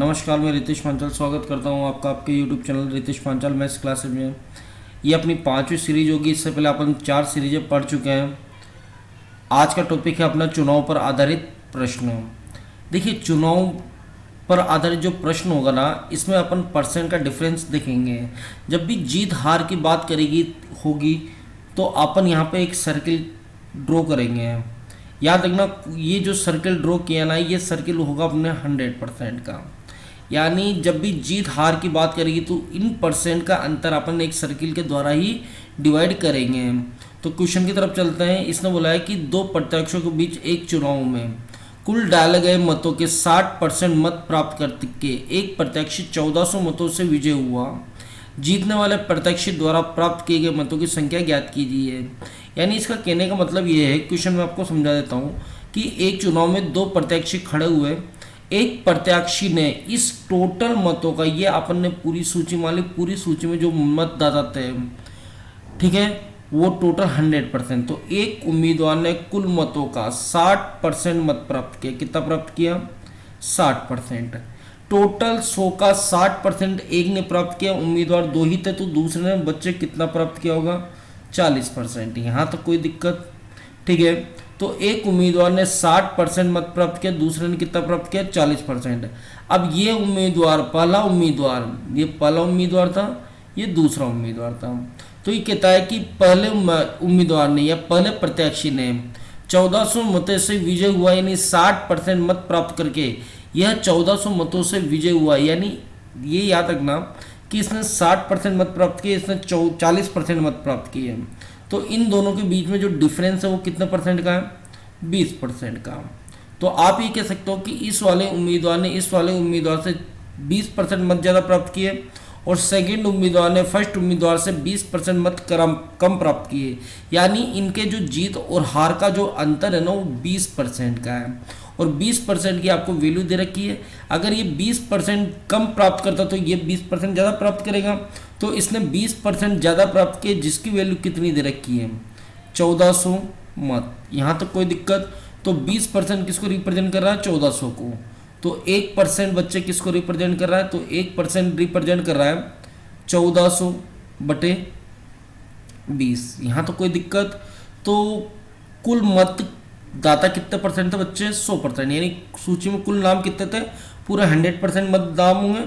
नमस्कार, मैं रितेश पांचाल स्वागत करता हूं आपका आपके YouTube channel Ritesh Panchal maths classes में। ये अपनी 5वीं सीरीज होगी। इससे पहले अपन 4 सीरीजें पढ़ चुके हैं। आज का टॉपिक है अपना चुनाव पर आधारित प्रश्न। देखिए, चुनाव पर आधारित जो प्रश्न होगा ना, इसमें अपन परसेंट का डिफरेंस देखेंगे। जब भी जीत हार की बात होगी तो अपन यहाँ पे एक सर्किल ड्रॉ करेंगे। याद रखना, ये जो सर्किल ड्रॉ किया ना, ये सर्किल होगा अपने 100% का। यानी जब भी जीत हार की बात करेगी तो इन परसेंट का अंतर अपन एक सर्किल के द्वारा ही डिवाइड करेंगे। तो क्वेश्चन की तरफ चलते हैं। इसने बोला है कि दो प्रत्याशियों के बीच एक चुनाव में कुल डाले गए मतों के 60% मत प्राप्त करके एक प्रत्याशी 1400 मतों से विजय हुआ। जीतने वाले प्रत्याशी द्वारा प्राप्त किए गए मतों की संख्या ज्ञात कीजिए। यानी इसका कहने का मतलब ये है, क्वेश्चन में आपको समझा देता हूँ कि एक चुनाव में दो प्रत्याशी खड़े हुए। एक प्रत्याशी ने इस टोटल मतों का, ये अपन ने पूरी सूची मान ली, पूरी सूची में जो मतदाता थे, ठीक है, वो टोटल 100%। तो एक उम्मीदवार ने कुल मतों का 60% मत प्राप्त किया। कितना प्राप्त किया? 60%। टोटल 100 का 60% एक ने प्राप्त किया। उम्मीदवार दो ही थे तो दूसरे ने बच्चे कितना प्राप्त किया होगा? 40%। यहाँ तक कोई दिक्कत? ठीक है। तो एक उम्मीदवार ने 60% मत प्राप्त किया, दूसरे ने कितना प्राप्त किया? 40%। अब ये उम्मीदवार, पहला उम्मीदवार, ये पहला उम्मीदवार था, ये दूसरा उम्मीदवार था। तो ये कहता है कि पहले उम्मीदवार ने या पहले प्रत्याशी ने 1400 मतों से विजय हुआ, यानी 60% मत प्राप्त करके यह 1400 मतों से विजय हुआ। यानी ये याद रखना कि इसने 60% मत प्राप्त किए, इसने 40% मत प्राप्त किए। तो इन दोनों के बीच में जो डिफरेंस है वो कितने परसेंट का है? 20% का। तो आप ये कह सकते हो कि इस वाले उम्मीदवार ने इस वाले उम्मीदवार से 20% मत ज़्यादा प्राप्त किए और सेकंड उम्मीदवार ने फर्स्ट उम्मीदवार से 20% मत कम प्राप्त किए। यानी इनके जो जीत और हार का जो अंतर है ना, वो 20% का है। और 20% की आपको वैल्यू दे रखी है। अगर ये 20% कम प्राप्त करता तो ये 20% ज़्यादा प्राप्त करेगा। तो इसने 20% ज़्यादा प्राप्त किए, जिसकी वैल्यू कितनी दे रखी है? 1400 मत। यहाँ तक कोई दिक्कत? तो 20% किसको रिप्रेजेंट कर रहा है? 1400 को। तो 1% बच्चे किसको रिप्रेजेंट कर रहा है? तो 1% रिप्रेजेंट कर रहा है 1400 बटे 20। यहाँ तो कोई दिक्कत? तो कुल मत दाता कितने परसेंट थे बच्चे? 100%। यानी सूची में कुल नाम कितने थे? पूरे 100% मत दाम होंगे।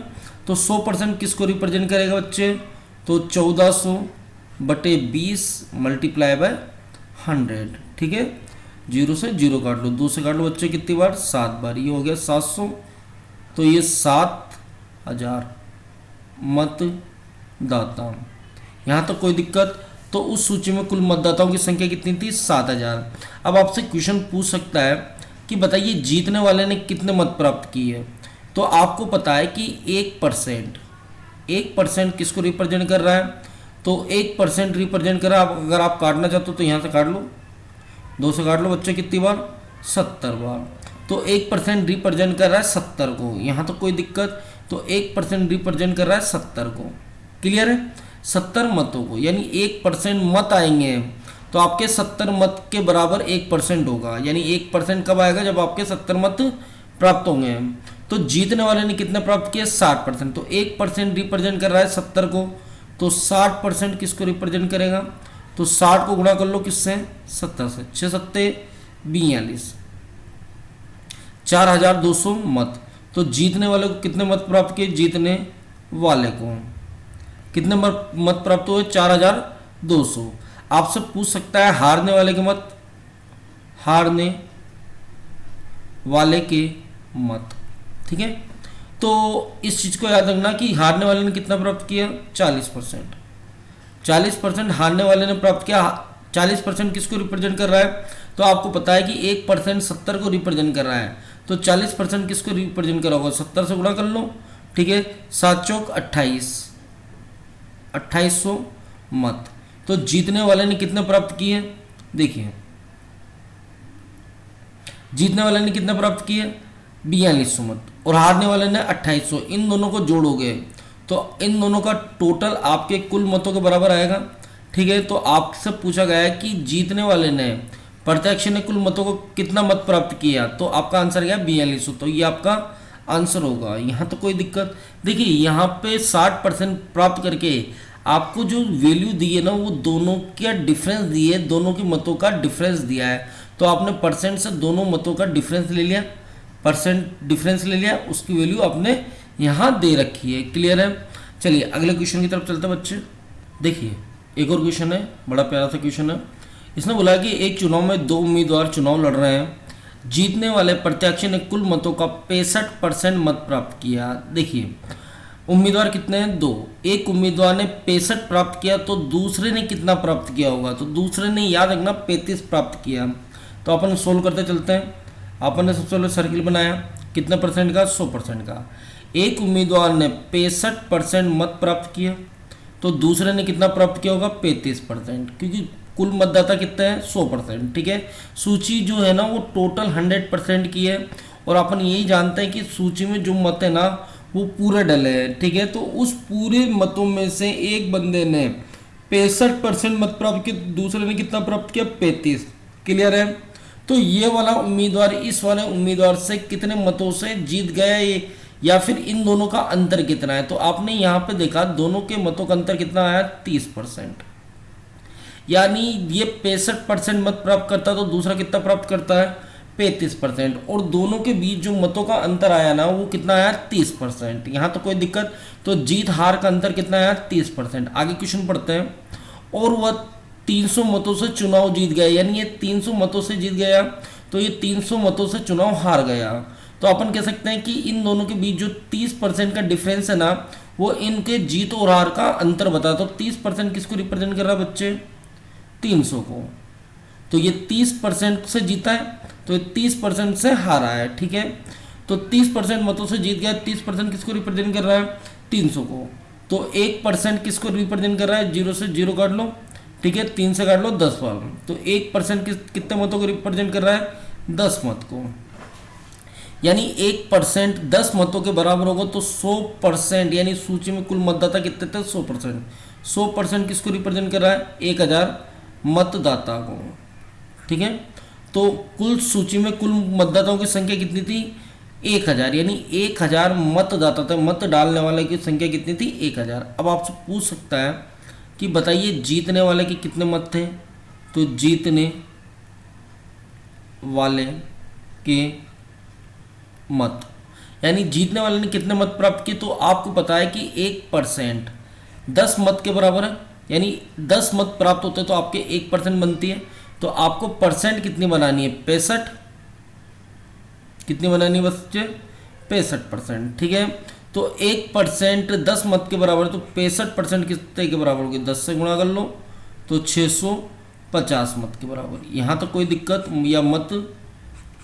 तो 100% किसको रिप्रेजेंट करेगा बच्चे? तो 1400 बटे 20 मल्टीप्लाई बाय 100। ठीक है, 0 से 0 काट लो, 2 से काट लो बच्चे, कितनी बार? 7 बार। ये हो गया 700। तो ये 7000 मतदाता। यहाँ तक कोई दिक्कत? तो उस सूची में कुल मतदाताओं की संख्या कितनी थी? 7000। अब आपसे क्वेश्चन पूछ सकता है कि बताइए जीतने वाले ने कितने मत प्राप्त किए। तो आपको पता है कि 1% किसको रिप्रेजेंट कर रहा है? तो 1% रिप्रेजेंट कर रहा है। अगर आप काटना चाहते हो तो यहाँ से काट लो, 2 से काट लो बच्चे, कितनी बार? 70 बार। तो 1% रिप्रेजेंट कर रहा है 70 को। यहाँ तो कोई दिक्कत? तो 1% रिप्रेजेंट कर रहा है 70 को। क्लियर है? 70 मतों को, यानी 1% मत आएंगे तो आपके 70 मत के बराबर 1% होगा। यानी 1% कब आएगा? जब आपके 70 मत प्राप्त होंगे। तो जीतने वाले ने कितने प्राप्त किए? 60%। तो 1% रिप्रेजेंट कर रहा है 70 को, तो 60% किसको रिप्रेजेंट करेगा? तो 60 को गुणा कर लो किससे? 70 से। 6 सत्ते 42, 4200 मत। तो जीतने वाले को कितने मत प्राप्त किए? जीतने वाले को कितने मत प्राप्त हुए? 4200। आपसे पूछ सकता है हारने वाले के मत। हारने वाले के मत, ठीक है। तो इस चीज को याद रखना कि हारने वाले ने कितना प्राप्त किया? 40%। 40% हारने वाले ने प्राप्त किया। 40% किसको रिप्रेजेंट कर रहा है? तो आपको पता है कि 1% 70 को रिप्रेजेंट कर रहा है। तो 40% किसको रिप्रेजेंट कर रहा होगा? 70 से गुणा कर लो, ठीक है। 7 चौक 28, 2800 मत। तो जीतने वाले ने कितने प्राप्त किए? देखिए, जीतने वाले ने कितने प्राप्त किए? 4200 मत। और हारने वाले ने 2800। इन दोनों को जोड़ोगे तो इन दोनों का टोटल आपके कुल मतों के बराबर आएगा। ठीक है, तो आपसे पूछा गया है कि जीतने वाले ने, प्रत्याशी ने कुल मतों को कितना मत प्राप्त किया? तो आपका आंसर क्या? 4200। तो ये आपका आंसर होगा। यहाँ तो कोई दिक्कत, देखिए यहाँ पे 60% प्राप्त करके आपको जो वैल्यू दी है ना वो दोनों का डिफरेंस दी है, दोनों के मतों का डिफरेंस दिया है। तो आपने परसेंट से दोनों मतों का डिफरेंस ले लिया, परसेंट डिफरेंस ले लिया, उसकी वैल्यू आपने यहाँ दे रखी है। क्लियर है? चलिए अगले क्वेश्चन की तरफ चलते हैं बच्चे। देखिए एक और क्वेश्चन है, बड़ा प्यारा सा क्वेश्चन है। इसने बोला कि एक चुनाव में दो उम्मीदवार चुनाव लड़ रहे हैं, जीतने वाले प्रत्याशी ने कुल मतों का 65% मत प्राप्त किया। देखिए उम्मीदवार कितने हैं? दो। एक उम्मीदवार ने 65 प्राप्त किया तो दूसरे ने कितना प्राप्त किया होगा? तो दूसरे ने याद रखना 35 प्राप्त किया। तो अपन सोल्व करते चलते हैं। अपन ने सबसे पहले सर्किल बनाया, कितने परसेंट का? 100% का। एक उम्मीदवार ने 65% मत प्राप्त किया तो दूसरे ने कितना प्राप्त किया होगा? 35%, क्योंकि कुल मतदाता कितने हैं? 100%। ठीक है, सूची जो है ना वो टोटल 100% की है, और अपन यही जानते हैं कि सूची में जो मत है ना वो पूरे डले हैं। ठीक है, तो उस पूरे मतों में से एक बंदे ने 65% मत प्राप्त किए, दूसरे ने कितना प्राप्त किया? 35। क्लियर है? तो ये वाला उम्मीदवार इस वाले उम्मीदवार से कितने मतों से जीत गया, ये या फिर इन दोनों का अंतर कितना है? तो आपने यहाँ पे देखा दोनों के मतों का अंतर कितना आया? 30%। यानी ये 65% मत प्राप्त करता तो दूसरा कितना प्राप्त करता है? 35%। और दोनों के बीच जो मतों का अंतर आया ना वो कितना आया? 30%। यहाँ तो कोई दिक्कत, तो जीत हार का अंतर कितना आया? 30%। आगे क्वेश्चन पढ़ते हैं। और वह 300 मतों से चुनाव जीत गया, यानी ये 300 मतों से जीत गया तो ये 300 मतों से चुनाव हार गया। तो अपन कह सकते हैं कि इन दोनों के बीच जो 30% का डिफरेंस है ना वो इनके जीत और हार का अंतर बताता। तो 30% किसको रिप्रेजेंट कर रहा है बच्चे? 300 को। तो ये 30% से जीता है तो ये 30% से हारा है। ठीक है, तो 30% मतों से जीत गया, 30% किसको रिप्रेजेंट कर रहा है? 300 को। तो 1% किसको रिप्रेजेंट कर रहा है? 0 से 0 काट लो, ठीक है, 3 से काट लो 10 बार। तो 1% कितने मतों को रिप्रेजेंट कर रहा है? 10 मत को। यानी 1% 10 मतों के बराबर होगा तो 100%, यानी सूची में कुल मतदाता कितने थे? 100%। 100% किसको रिप्रेजेंट कर रहा है? 1000 मतदाता को। ठीक है, तो कुल सूची में कुल मतदाताओं की संख्या कितनी थी? 1000, यानी 1000 मतदाता थे। मत डालने वाले की संख्या कितनी थी? 1000। अब आपसे पूछ सकता है कि बताइए जीतने वाले के कितने मत थे? तो जीतने वाले के मत, यानी जीतने वाले ने कितने मत प्राप्त किए? तो आपको पता है कि 1% 10 मत के बराबर है, यानी 10 मत प्राप्त होते हैं तो आपके 1% बनती है। तो आपको परसेंट कितनी बनानी है? 65। कितनी बनानी है बच्चे? 65%। ठीक है, तो 1% 10 मत के बराबर है तो 65% कितने के बराबर होगी? 10 से गुणा कर लो तो 650 मत के बराबर। यहाँ तो कोई दिक्कत, या मत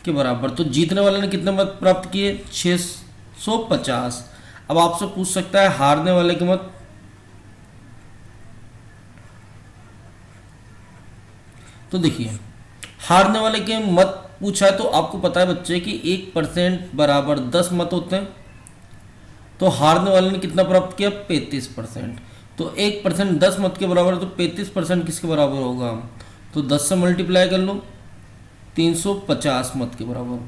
के बराबर। तो जीतने वाले ने कितने मत प्राप्त किए? 650। अब आपसे पूछ सकता है हारने वाले के मत। तो देखिए हारने वाले के मत पूछा है तो आपको पता है बच्चे कि 1% बराबर 10 मत होते हैं। तो हारने वाले ने कितना प्राप्त किया? 35%। तो 1% 10 मत के बराबर है तो 35% किसके बराबर होगा? तो 10 से मल्टीप्लाई कर लो, 350 मत के बराबर।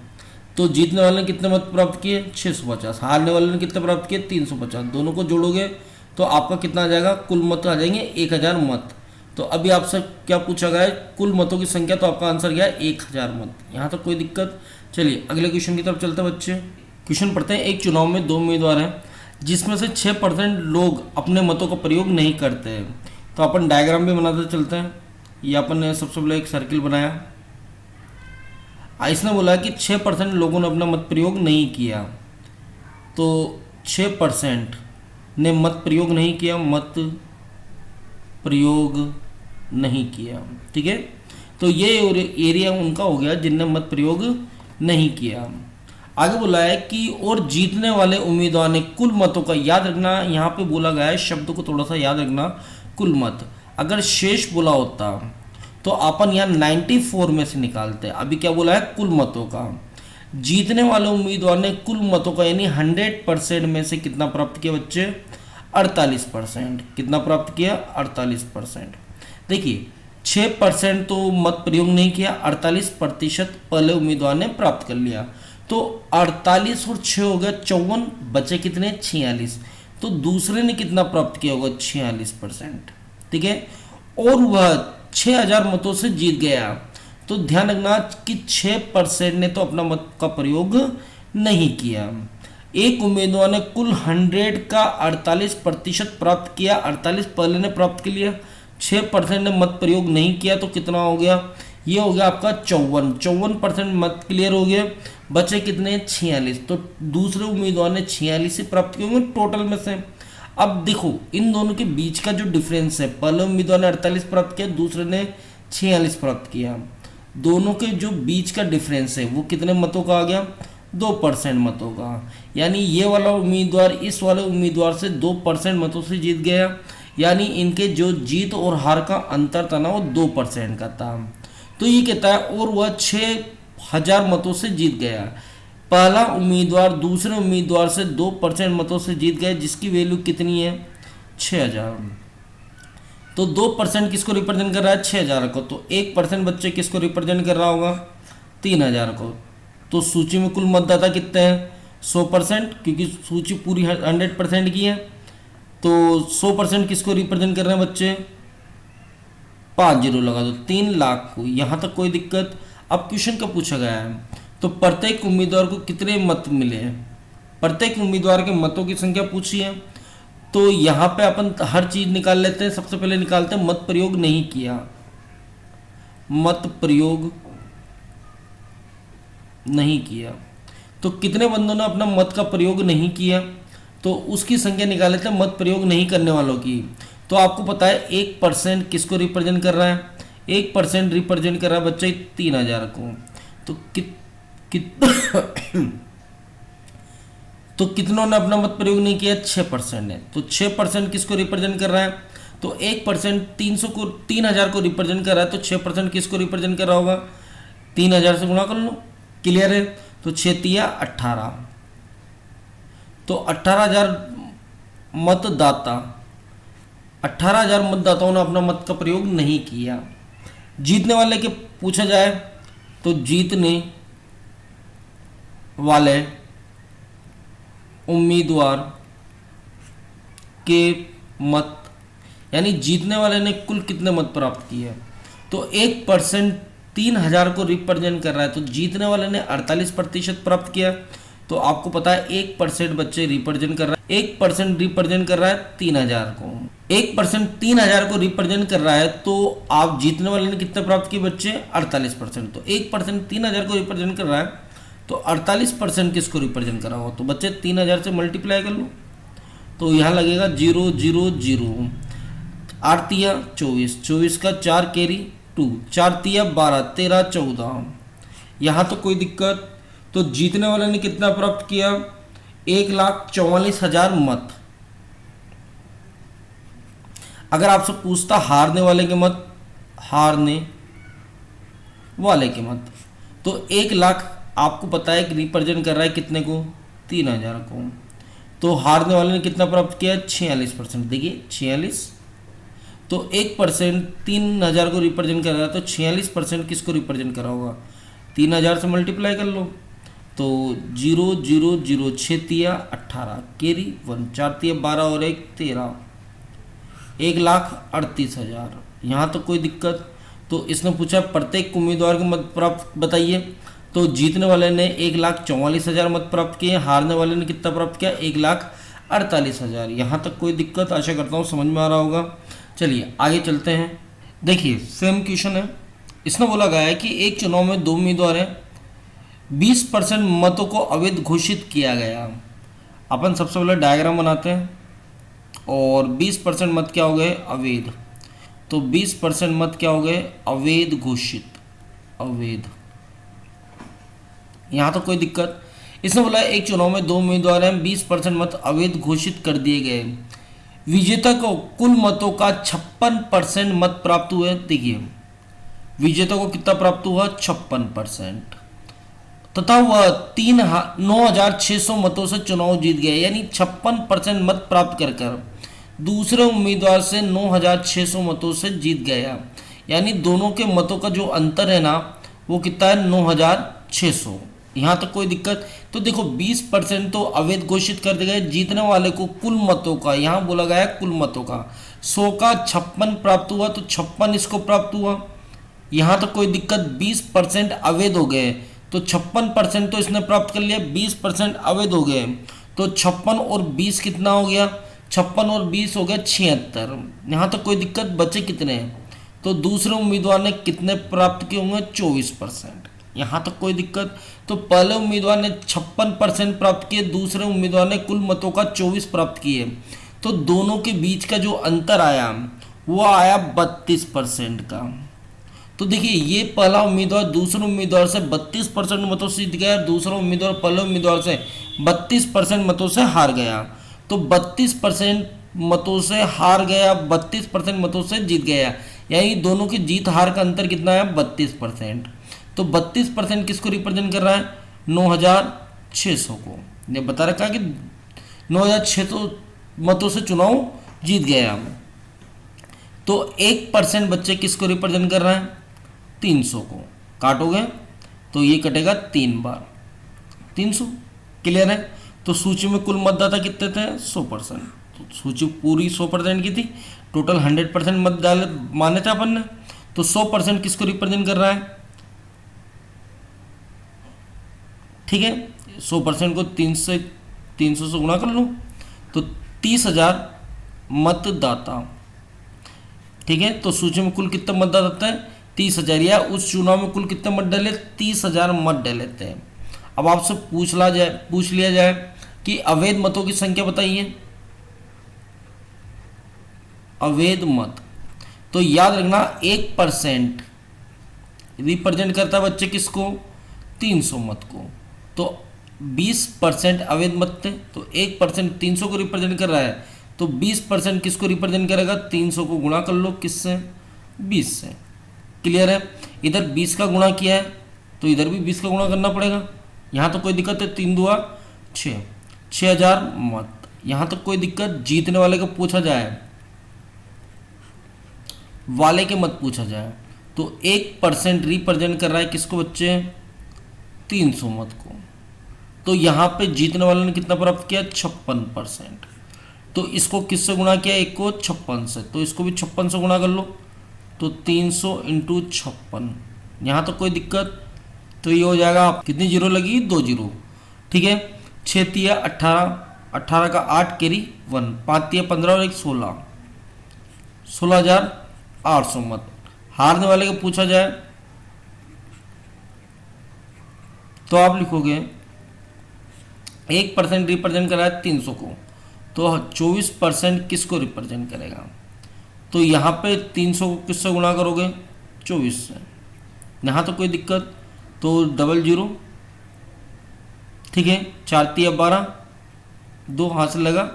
तो जीतने वाले ने कितने मत प्राप्त किए? 650। हारने वाले ने कितने प्राप्त किए? 350। दोनों को जोड़ोगे तो आपका कितना आ जाएगा? कुल मत आ जाएंगे 1000 मत। तो अभी आपसे क्या पूछा गया है? कुल मतों की संख्या, तो आपका आंसर क्या है? 1000 मत। यहाँ तक कोई दिक्कत? चलिए अगले क्वेश्चन की तरफ चलते हैं बच्चे। क्वेश्चन पढ़ते हैं। एक चुनाव में दो उम्मीदवार हैं जिसमें से 6% लोग अपने मतों का प्रयोग नहीं करते हैं। तो अपन डायग्राम भी बनाते चलते हैं। ये अपन ने सबसे पहले एक सर्किल बनाया। इसने बोला कि 6% लोगों ने अपना मत प्रयोग नहीं किया। तो 6% ने मत प्रयोग नहीं किया, मत प्रयोग नहीं किया। ठीक है, तो ये एरिया उनका हो गया जिनने मत प्रयोग नहीं किया। आगे बोला है कि और जीतने वाले उम्मीदवार ने कुल मतों का, याद रखना यहाँ पे बोला गया है, शब्द को थोड़ा सा याद रखना, कुल मत। अगर शेष बोला होता तो अपन यहाँ 94 में से निकालते। अभी क्या बोला है? कुल मतों का। जीतने वाले उम्मीदवार ने कुल मतों का यानी 100% में से कितना प्राप्त किया बच्चे? 48%। कितना प्राप्त किया? 48%। देखिए 6% तो मत प्रयोग नहीं किया, 48% पहले उम्मीदवार ने प्राप्त कर लिया। तो 48 और 6 हो गया 54, बचे कितने 46। तो दूसरे ने कितना प्राप्त किया होगा 46%। ठीक है, और वह 6000 मतों से जीत गया। तो ध्यान रखना कि 6% ने तो अपना मत का प्रयोग नहीं किया। एक उम्मीदवार ने कुल 100 का 48% प्राप्त किया, 48 पहले ने प्राप्त कर लिया, 6% ने मत प्रयोग नहीं किया, तो कितना हो गया, ये हो गया आपका 54% मत क्लियर हो गया। बचे कितने 46, तो दूसरे उम्मीदवार ने 46 ही प्राप्त किए होंगे टोटल में से। अब देखो इन दोनों के बीच का जो डिफरेंस है, पहले उम्मीदवार ने 48 प्राप्त किया, दूसरे ने 46 प्राप्त किया, दोनों के जो बीच का डिफरेंस है वो कितने मतों का आ गया 2% मतों का। यानी ये वाला उम्मीदवार इस वाले उम्मीदवार से 2% मतों से जीत गया, यानी इनके जो जीत और हार का अंतर था ना वो 2% का था। तो ये कहता है और वह 6000 मतों से जीत गया। पहला उम्मीदवार दूसरे उम्मीदवार से 2% मतों से जीत गया, जिसकी वैल्यू कितनी है 6000। तो 2% किसको रिप्रेजेंट कर रहा है 6000 को, तो 1% बच्चे किसको रिप्रेजेंट कर रहा होगा 3000 को। तो सूची में कुल मतदाता कितने हैं 100%, क्योंकि सूची पूरी 100% की है। तो 100% किसको रिप्रेजेंट कर रहे हैं बच्चे 5 जीरो लगा दो 3 लाख को। यहाँ तक कोई दिक्कत। अब क्वेश्चन का पूछा गया है, तो प्रत्येक उम्मीदवार को कितने मत मिले हैं, प्रत्येक उम्मीदवार के मतों की संख्या पूछी है। तो यहाँ पे अपन हर चीज निकाल लेते हैं। सबसे पहले निकालते हैं मत प्रयोग नहीं किया, मत प्रयोग नहीं किया, तो कितने बंदों ने अपना मत का प्रयोग नहीं किया, तो उसकी संख्या निकाल लेते हैं मत प्रयोग नहीं करने वालों की। तो आपको पता है 1% किसको रिप्रेजेंट कर रहा है, 1% रिप्रेजेंट कर रहा है बच्चे 3000 को। तो तो कितनों ने अपना मत प्रयोग नहीं किया 6% ने। तो 6% किसको रिप्रेजेंट कर रहा है, तो 1% 3000 को रिप्रेजेंट कर रहा है, तो 6% किसको रिप्रेजेंट कर रहा होगा 3000 से गुणा कर लो, क्लियर है। तो 6 तिया 18, तो 18000 मतदाता, 18000 मतदाताओं ने अपना मत का प्रयोग नहीं किया। जीतने वाले के पूछा जाए तो जीतने वाले उम्मीदवार के मत, यानी जीतने वाले ने कुल कितने मत प्राप्त किए, तो 1% 3000 को रिप्रेजेंट कर रहा है, तो जीतने वाले ने 48% प्राप्त किया। तो आपको पता है 1% बच्चे रिप्रेजेंट कर रहा है, 1% रिप्रेजेंट कर रहा है 3000 को, 1% 3000 को रिप्रेजेंट कर रहा है, तो आप जीतने वाले ने कितने प्राप्त किए बच्चे 48%। तो 1% 3000 को रिप्रेजेंट कर रहा है, तो 48% किसको रिप्रेजेंट कर रहा हो, तो बच्चे 3000 से मल्टीप्लाई कर लो, तो यहाँ लगेगा 0 0 0, 8 तिया 24, 24 का 4 कैरी 2, 4 तिया 12, 13 14। यहाँ तो कोई दिक्कत। तो जीतने वाले ने कितना प्राप्त किया 1,44,000 मत। अगर आपसे पूछता हारने वाले के मत, हारने वाले के मत, तो 1 लाख आपको पता है कि रिप्रेजेंट कर रहा है कितने को 3000 को। तो हारने वाले ने कितना प्राप्त किया 46%, देखिए 46। तो 1% 3000 को रिप्रेजेंट कर रहा है, तो 46% किसको रिप्रेजेंट करा होगा 3000 से मल्टीप्लाई कर लो, तो 0 0 0, 6 तिया 18, कैरी 1, 4 तिया 12 और 1 13, 1,38,000। यहाँ तो कोई दिक्कत। तो इसने पूछा प्रत्येक उम्मीदवार के मत प्राप्त बताइए, तो जीतने वाले ने 1,44,000 मत प्राप्त किए, हारने वाले ने कितना प्राप्त किया 1,48,000। यहाँ तक कोई दिक्कत, आशा करता हूँ समझ में आ रहा होगा। चलिए आगे चलते हैं। देखिए सेम क्वेश्चन है। इसमें बोला गया है कि एक चुनाव में 2 उम्मीदवार हैं, 20% मतों को अवैध घोषित किया गया। अपन सबसे पहले डायग्राम बनाते हैं, और 20% मत क्या हो गए अवैध, तो 20% मत क्या हो गए अवैध घोषित, अवैध। यहाँ तो कोई दिक्कत। इसने बोला एक चुनाव में 2 उम्मीदवार हैं, 20% मत अवैध घोषित कर दिए गए, विजेता को कुल मतों का 56% मत प्राप्त हुए। देखिए विजेता को कितना प्राप्त हुआ 56%, तथा वह 9,600 मतों से चुनाव जीत गया। यानी 56% मत प्राप्त कर दूसरे उम्मीदवार से 9,600 मतों से जीत गया। यानी दोनों के मतों का जो अंतर है ना वो कितना है 9,600। यहाँ तक कोई दिक्कत? तो देखो 20% तो अवैध घोषित कर दिया गया जीतने वाले को कुल मतों का, यहाँ बोला गया है कुल मतों का 100 का 56 प्राप्त हुआ, तो 56 इसको प्राप्त हुआ। यहाँ तक कोई दिक्कत? 20% अवैध हो गए, तो 56% तो इसने प्राप्त कर लिया, 20% अवैध हो गए, तो 56 और 20 कितना हो गया? 56 और 20 हो गया 76। यहाँ तक कोई दिक्कत? बचे कितने? तो दूसरे उम्मीदवार ने कितने प्राप्त किए होंगे? 24%। यहाँ तक कोई दिक्कत? तो पहले उम्मीदवार ने 56% प्राप्त किए, दूसरे उम्मीदवार ने कुल मतों का 24 प्राप्त किए, तो दोनों के बीच का जो अंतर आया वो आया 32% का। तो देखिए ये पहला उम्मीदवार दूसरे उम्मीदवार से 32% मतों से जीत गया, दूसरा उम्मीदवार पहले उम्मीदवार से 32% मतों से हार गया। तो 32% मतों से हार गया, 32% मतों से जीत गया, यानी दोनों की जीत हार का अंतर कितना है? 32%। तो 32% किसको रिप्रेजेंट कर रहा है? 9600 को। ने बता रखा है कि 9600 मतों से चुनाव जीत गया। तो 1% बच्चे किसको रिप्रेजेंट कर रहा है? 300 को। काटोगे तो ये कटेगा 3 बार 300। क्लियर है? तो सूची में कुल मतदाता कितने थे? 100%। तो सूची पूरी 100% की थी, टोटल 100% मत डाले माने थे अपन ने। तो 100% किसको रिप्रेजेंट कर रहा है? ठीक है, 100% को 300 से गुणा कर लो, तो 30,000 मतदाता। ठीक है, तो सूची में कुल कितने मतदाता है? 30,000, या उस चुनाव में कुल कितने मत डाले? 30,000 मत डाले थे। अब आपसे पूछ लिया जाए कि अवैध मतों की संख्या बताइए। अवैध मत, तो याद रखना 1% रिप्रेजेंट करता है बच्चे किसको? 300 मत को। तो 20% अवैध मत थे, तो 1% 300 को रिप्रेजेंट कर रहा है, तो 20% किसको रिप्रेजेंट करेगा? 300 को गुणा कर लो किससे? 20 से। क्लियर है? इधर 20 का गुणा किया है तो इधर भी 20 का गुणा करना पड़ेगा। यहाँ तो कोई दिक्कत है? 3 दुआ 6, 6000 मत। यहाँ तक कोई दिक्कत? जीतने वाले को पूछा जाए, वाले के मत पूछा जाए, तो 1% रिप्रेजेंट कर रहा है किसको बच्चे? 300 मत को। तो यहाँ पे जीतने वाले ने कितना प्राप्त किया? 56%। तो इसको किससे गुणा किया? एक को 56 से, तो इसको भी 56 से गुणा कर लो, तो 300 इंटू 56। यहाँ तो कोई दिक्कत? तो ये हो जाएगा, आप कितनी जीरो लगी? 2 जीरो। ठीक है, 6 तिया 18, 18 का 8 कैरी 1, 5 तिया 15 और 1 16, 16,800 मत। हारने वाले को पूछा जाए तो आप लिखोगे 1% रिप्रेजेंट करा है 300 को, तो 24% किसको रिप्रेजेंट करेगा? तो यहाँ पे 300 को किससे गुणा करोगे? 24 से। यहाँ तो कोई दिक्कत? तो 00। ठीक है, 4 तिया 12, 2 हाथ से लगा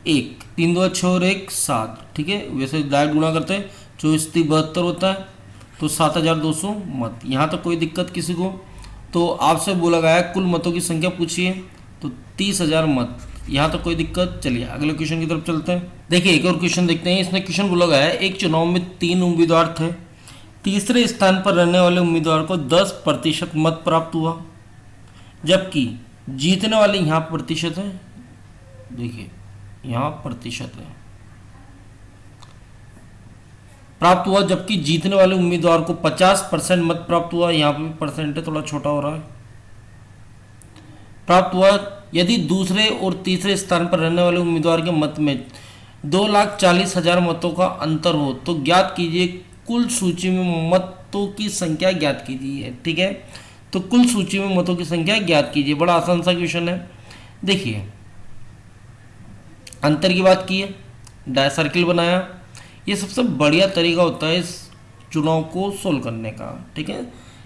1, 3 2 6 और 1 7। ठीक है, वैसे डायरेक्ट गुणा करते हैं, 24 3 72 होता है, तो 7200 मत। यहाँ तो कोई दिक्कत किसी को? तो आपसे बोला गया है कुल मतों की संख्या पूछिए, तो 30,000 मत। यहाँ तो कोई दिक्कत? चलिए अगले क्वेश्चन की तरफ चलते हैं। देखिए एक और क्वेश्चन देखते हैं। इसमें क्वेश्चन बोला गया है एक चुनाव में 3 उम्मीदवार थे, तीसरे स्थान पर रहने वाले उम्मीदवार को 10% मत प्राप्त हुआ, जबकि जीतने वाले यहाँ प्रतिशत है, देखिए यहाँ प्रतिशत है, प्राप्त हुआ, जबकि जीतने वाले उम्मीदवार को 50% मत प्राप्त हुआ। यहाँ पे भी परसेंटेज थोड़ा छोटा हो रहा है। प्राप्त हुआ यदि दूसरे और तीसरे स्थान पर रहने वाले उम्मीदवार के मत में 2,40,000 मतों का अंतर हो तो ज्ञात कीजिए कुल सूची में मतों की संख्या ज्ञात कीजिए। ठीक है, तो कुल सूची में मतों की संख्या ज्ञात कीजिए। बड़ा आसान सा क्वेश्चन है। देखिए अंतर की बात की है, डाय सर्किल बनाया, ये सबसे बढ़िया तरीका होता है इस चुनाव को सोल्व करने का। ठीक है,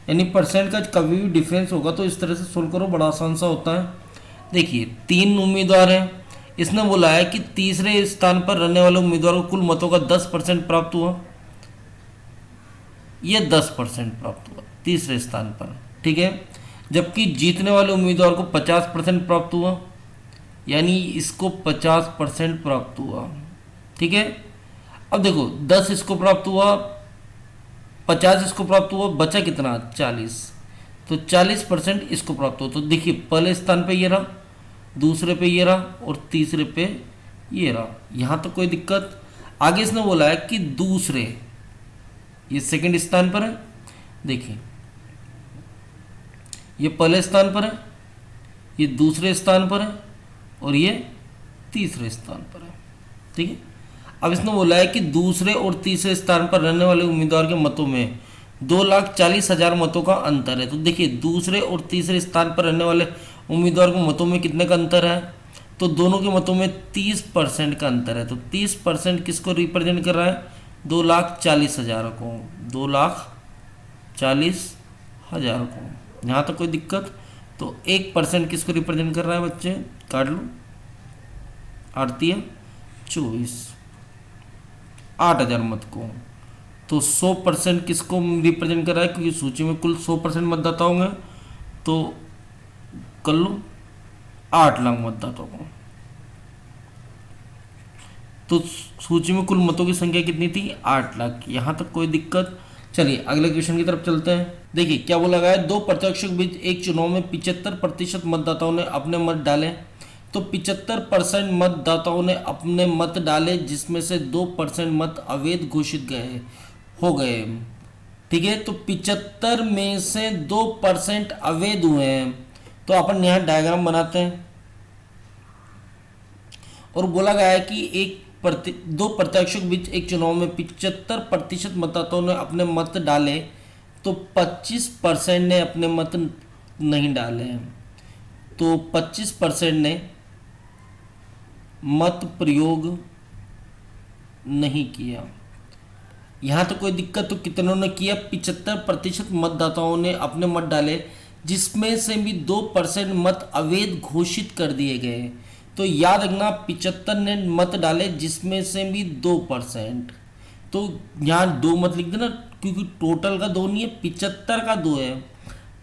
यानी परसेंट का कभी भी डिफरेंस होगा तो इस तरह से सोल्व करो, बड़ा आसान सा होता है। देखिए 3 उम्मीदवार हैं, इसने बोला है कि तीसरे स्थान पर रहने वाले उम्मीदवार को कुल मतों का 10% प्राप्त हुआ, ये 10% प्राप्त हुआ तीसरे स्थान पर। ठीक है, जबकि जीतने वाले उम्मीदवार को 50% प्राप्त हुआ, यानी इसको 50% प्राप्त हुआ। ठीक है, अब देखो 10 इसको प्राप्त हुआ, 50 इसको प्राप्त हुआ, बचा कितना? 40। तो 40% इसको प्राप्त हो। तो देखिए पहले स्थान पे ये रहा, दूसरे पे ये रहा और तीसरे पे ये रहा। यहाँ तो कोई दिक्कत। आगे इसने बोला है कि दूसरे, ये सेकंड स्थान पर है, देखिए ये पहले स्थान पर है, ये दूसरे स्थान पर है और ये तीसरे स्थान पर है। ठीक है, अब इसने बोला है कि दूसरे और तीसरे स्थान पर रहने वाले उम्मीदवार के मतों में 2,40,000 मतों का अंतर है। तो देखिए दूसरे और तीसरे स्थान पर रहने वाले उम्मीदवार के मतों में कितने का अंतर है, तो दोनों के मतों में 30% का अंतर है। तो 30% किसको रिप्रेजेंट कर रहा है, 2,40,000 को, 2,40,000 को। यहाँ तक कोई दिक्कत। तो 1% किसको रिप्रेजेंट कर रहा है बच्चे, काट लो, 8 24, 8,000 मत को। तो 100% किसको रिप्रेजेंट कर रहा है, क्योंकि सूची में कुल 100% मतदाता होंगे, तो कर लो 8 लाख मतदाताओं को। तो सूची में कुल मतों की संख्या कितनी थी, 8 लाख। यहां तक कोई दिक्कत। चलिए अगले क्वेश्चन की तरफ चलते हैं। देखिए क्या बोला गया है, 2 प्रत्याशियों के बीच एक चुनाव में 75% मतदाताओं ने अपने मत डाले। तो 75% मतदाताओं ने अपने मत डाले, जिसमें से 2% मत अवैध घोषित हो गए। ठीक है, तो 75 में से 2% अवैध हुए हैं। तो अपन यहाँ डायग्राम बनाते हैं और बोला गया है कि 2 प्रत्याशियों के बीच एक चुनाव में 75% मतदाताओं ने अपने मत डाले, तो 25% ने अपने मत नहीं डाले हैं। तो 25% ने मत प्रयोग नहीं किया। यहाँ तो कोई दिक्कत। तो कितनों ने किया, 75% मतदाताओं ने अपने मत डाले, जिसमें से भी 2% मत अवैध घोषित कर दिए गए। तो याद रखना 75 ने मत डाले, जिसमें से भी 2%। तो यहाँ 2 मत लिख देना, क्योंकि टोटल का 2 नहीं है, 75 का 2 है।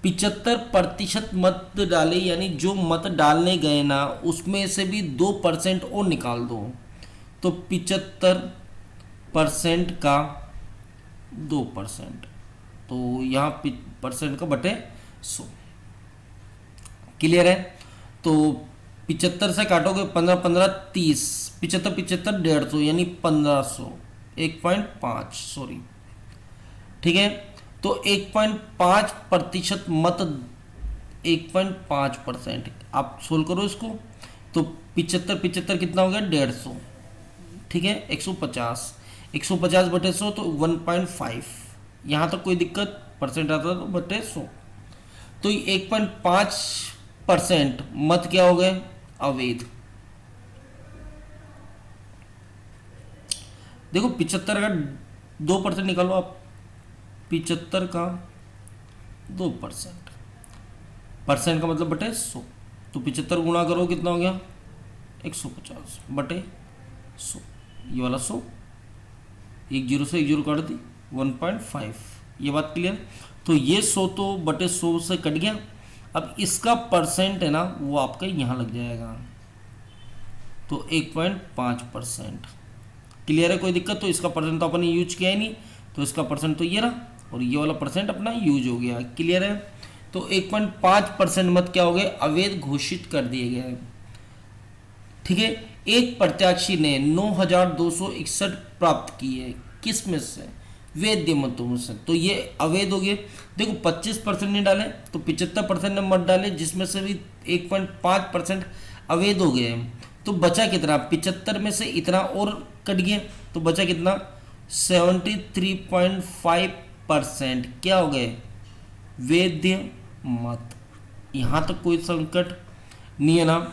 75% मत डाले, यानी जो मत डालने गए ना उसमें से भी 2% और निकाल दो। तो 75% का 2%, तो यहाँ परसेंट का बटे 100। क्लियर है। तो 75 से काटोगे 15 15 30, 75 75 150, यानी 1500, 1.5 सॉरी। ठीक है, तो 1.5% मत, 1.5% आप सोल्व करो इसको। तो 75 75 कितना हो गया, 150। ठीक है, 150, 150 बटे 100 तो 1.5। यहाँ तक कोई दिक्कत, परसेंट आता तो बटे 100। तो 1.5% मत क्या हो गए, अवैध। देखो 75 का 2% निकालो आप, 75 का 2%, परसेंट का मतलब बटे 100। तो 75 गुणा करो कितना हो गया, 150 बटे 100। ये वाला 100, एक जीरो से एक जीरो काट दी, 1.5। ये बात क्लियर। तो ये 100 तो बटे 100 से कट गया। अब इसका परसेंट है ना, वो आपका यहाँ लग जाएगा, तो 1.5%। क्लियर है, कोई दिक्कत। तो इसका परसेंट तो अपन ने यूज किया ही नहीं, तो इसका परसेंट तो ये रहा, और ये वाला परसेंट अपना यूज हो गया। क्लियर है। तो 1.5% मत क्या हो गए, अवैध घोषित कर दिए गए। ठीक है, एक प्रत्याशी ने 9,261 प्राप्त किए, किस में से, वैध मतों से। तो ये अवैध हो गए। देखो 25% ने डाले, तो 75% ने मत डाले, जिसमें से भी 1.5% अवैध हो गए। तो बचा कितना, 75 में से इतना और कट गया, तो बचा कितना, 73.5% क्या हो गए, वैध मत। यहाँ तक कोई संकट नहीं है ना।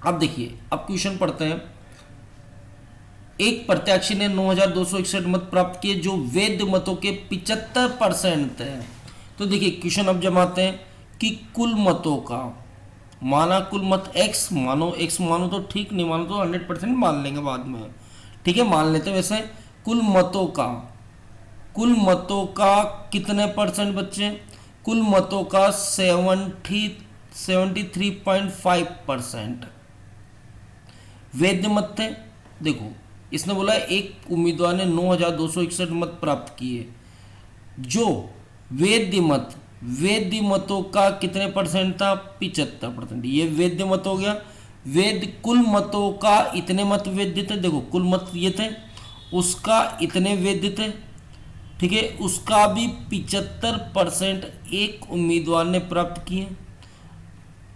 अब देखिए, अब क्वेश्चन पढ़ते हैं। एक प्रत्याशी ने 9,261 मत प्राप्त किए, जो वैध मतों के 75% है। तो देखिए क्वेश्चन अब जमाते हैं कि कुल मतों का, माना कुल मत x मानो, x मानो तो ठीक, नहीं मानो तो 100% मान लेंगे बाद में। ठीक है, मान लेते हैं। वैसे कुल मतों का कितने परसेंट बच्चे, कुल मतों का 73.5% वैध मत थे। देखो इसने बोला एक उम्मीदवार ने 9,261 मत प्राप्त किए, जो वैध मत वैध मतों का कितने परसेंट था, 75%। ये वैध मत हो गया। वैध कुल मतों का इतने मत वैध थे, देखो कुल मत ये थे, उसका इतने वैध थे, ठीक है, उसका भी 75% एक उम्मीदवार ने प्राप्त किए,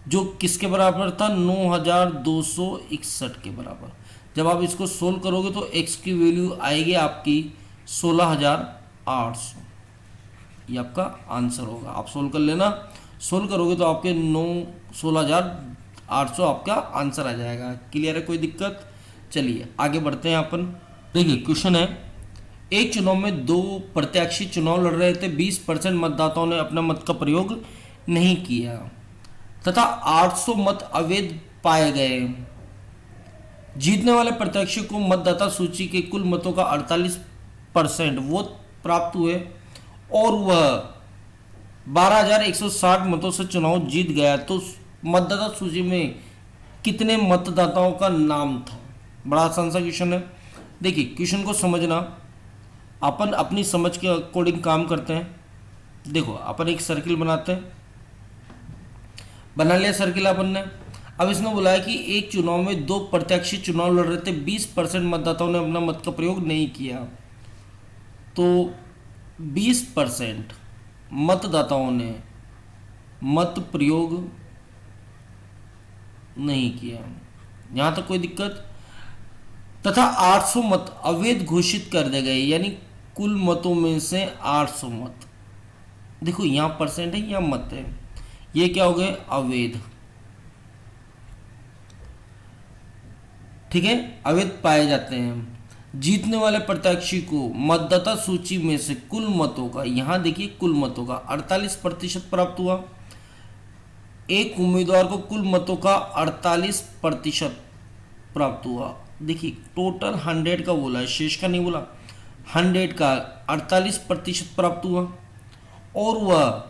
जो किसके बराबर था, 9261 के बराबर। जब आप इसको सोल्व करोगे तो x की वैल्यू आएगी आपकी 16,800। ये आपका आंसर होगा। आप सोल्व कर लेना, सोल्व करोगे तो आपके 16,800 आपका आंसर आ जाएगा। क्लियर है, कोई दिक्कत? चलिए आगे बढ़ते हैं अपन। देखिए क्वेश्चन है, एक चुनाव में दो प्रत्याशी चुनाव लड़ रहे थे, 20% मतदाताओं ने अपना मत का प्रयोग नहीं किया तथा 800 मत अवैध पाए गए। जीतने वाले प्रत्याशी को मतदाता सूची के कुल मतों का 48% वोट प्राप्त हुए और वह 12,160 मतों से चुनाव जीत गया। तो मतदाता सूची में कितने मतदाताओं का नाम था? बड़ा आसान सा क्वेश्चन है। देखिए क्वेश्चन को समझना, अपन अपनी समझ के अकॉर्डिंग काम करते हैं। देखो अपन एक सर्किल बनाते हैं, बना लिया सर्किल अपन ने। अब इसने बोला है कि एक चुनाव में दो प्रत्याशी चुनाव लड़ रहे थे, 20% मतदाताओं ने अपना मत का प्रयोग नहीं किया। तो 20% मतदाताओं ने मत प्रयोग नहीं किया, यहां तक कोई दिक्कत? तथा 800 मत अवैध घोषित कर दिए गए, यानी कुल मतों में से 800 मत, देखो यहां परसेंट है, यहां मत है, ये क्या हो गए, अवैध, ठीक है, अवैध पाए जाते हैं। जीतने वाले प्रत्याशी को मतदाता सूची में से कुल मतों का, यहां देखिए कुल मतों का 48% प्राप्त हुआ। एक उम्मीदवार को कुल मतों का 48% प्राप्त हुआ। देखिए टोटल 100 का बोला है, शेष का नहीं बोला, 100 का 48% प्राप्त हुआ और वह